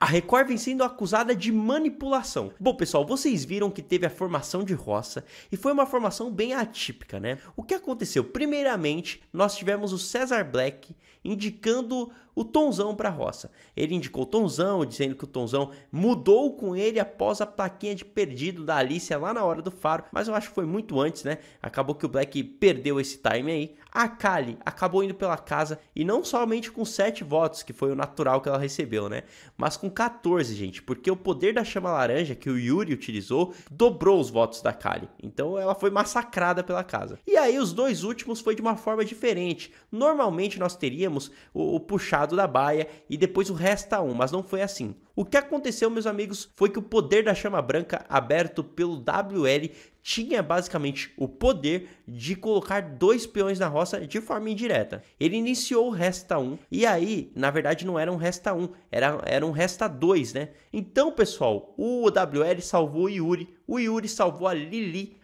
A Record vem sendo acusada de manipulação. Bom, pessoal, vocês viram que teve a formação de roça e foi uma formação bem atípica, né? O que aconteceu? Primeiramente, nós tivemos o Cesar Black indicando o Tonzão para a roça. Ele indicou o Tonzão, dizendo que o Tonzão mudou com ele após a plaquinha de perdido da Alicia lá na hora do faro, mas eu acho que foi muito antes, né? Acabou que o Black perdeu esse time aí. A Kali acabou indo pela casa e não somente com 7 votos, que foi o natural que ela recebeu, né? Mas com 14, gente, porque o poder da chama laranja que o Yuri utilizou dobrou os votos da Kali. Então ela foi massacrada pela casa. E aí os dois últimos foi de uma forma diferente. Normalmente nós teríamos o puxado da baia e depois o resta um, mas não foi assim. O que aconteceu, meus amigos, foi que o poder da chama branca aberto pelo WL tinha basicamente o poder de colocar 2 peões na roça de forma indireta. Ele iniciou o resta 1 e aí, na verdade, não era um resta 1, era um resta 2, né? Então, pessoal, o WL salvou o Yuri salvou a Lili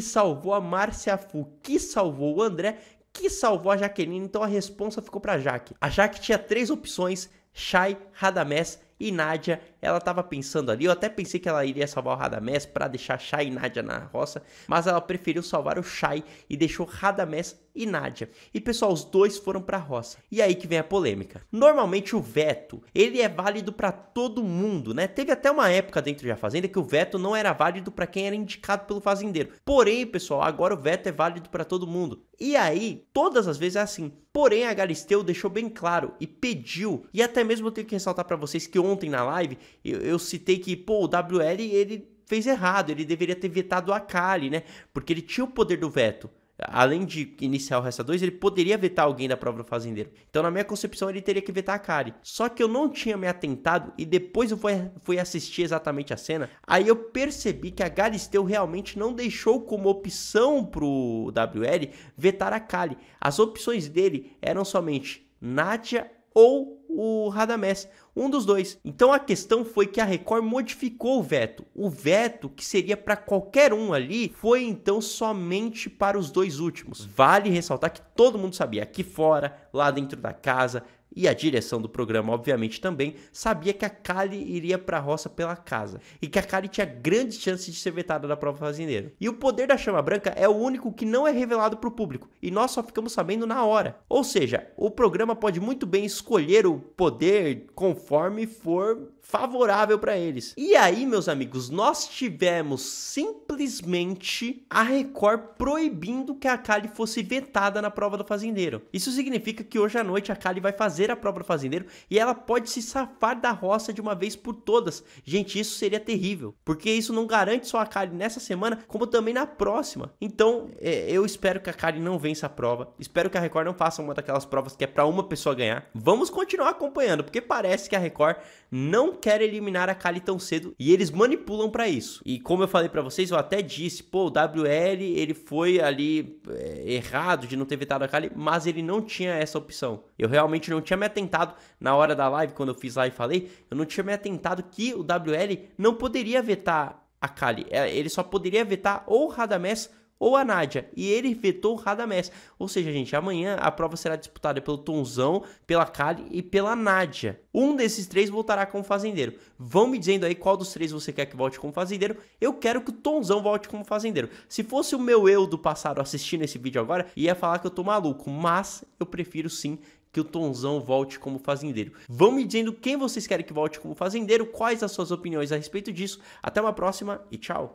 salvou a Márcia Fu, que salvou o André, que salvou a Jaqueline, então a responsa ficou pra Jaque. A Jaque tinha 3 opções, Shai, Radamés e Nádia. Ela tava pensando ali, eu até pensei que ela iria salvar o Radamés para deixar Shai e Nádia na roça, mas ela preferiu salvar o Shai e deixou Radamés e Nádia. E pessoal, os dois foram pra roça. E aí que vem a polêmica. Normalmente o veto, ele é válido para todo mundo, né? Teve até uma época dentro da Fazenda que o veto não era válido para quem era indicado pelo fazendeiro. Porém, pessoal, agora o veto é válido para todo mundo. E aí, todas as vezes é assim. Porém, a Galisteu deixou bem claro e pediu, e até mesmo eu tenho que ressaltar para vocês que ontem na live eu citei que, pô, o WL ele fez errado, ele deveria ter vetado a Kali, né? Porque ele tinha o poder do veto. Além de iniciar o Resta 2, ele poderia vetar alguém da prova do fazendeiro. Então, na minha concepção, ele teria que vetar a Kali. Só que eu não tinha me atentado e depois eu fui assistir exatamente a cena. Aí eu percebi que a Galisteu realmente não deixou como opção pro WL vetar a Kali. As opções dele eram somente Nádia ou o Radamés, um dos dois. Então a questão foi que a Record modificou o veto. O veto, que seria para qualquer um ali, foi então somente para os dois últimos. Vale ressaltar que todo mundo sabia, aqui fora, lá dentro da casa, e a direção do programa, obviamente, também sabia que a Kali iria para a roça pela casa e que a Kali tinha grandes chances de ser vetada da prova fazendeiro. E o poder da chama branca é o único que não é revelado para o público e nós só ficamos sabendo na hora. Ou seja, o programa pode muito bem escolher o poder conforme for favorável para eles. E aí, meus amigos, nós tivemos simplesmente a Record proibindo que a Kali fosse vetada na prova do fazendeiro. Isso significa que hoje à noite a Kali vai fazer a prova do fazendeiro e ela pode se safar da roça de uma vez por todas. Gente, isso seria terrível, porque isso não garante só a Kali nessa semana, como também na próxima. Então, eu espero que a Kali não vença a prova, espero que a Record não faça uma daquelas provas que é para uma pessoa ganhar. Vamos continuar acompanhando, porque parece que a Record não quer eliminar a Kali tão cedo e eles manipulam para isso. E como eu falei para vocês, eu até disse, pô, o WL, ele foi ali errado de não ter vetado a Kali, mas ele não tinha essa opção. Eu realmente não tinha me atentado na hora da live, quando eu fiz lá e falei, eu não tinha me atentado que o WL não poderia vetar a Kali. Ele só poderia vetar ou o Radamés ou a Nádia, e ele vetou o Radamés. Ou seja, gente, amanhã a prova será disputada pelo Tonzão, pela Kali e pela Nádia. Um desses 3 voltará como fazendeiro. Vão me dizendo aí qual dos 3 você quer que volte como fazendeiro. Eu quero que o Tonzão volte como fazendeiro. Se fosse o meu eu do passado assistindo esse vídeo agora, ia falar que eu tô maluco, mas eu prefiro sim que o Tonzão volte como fazendeiro. Vão me dizendo quem vocês querem que volte como fazendeiro, quais as suas opiniões a respeito disso. Até uma próxima e tchau!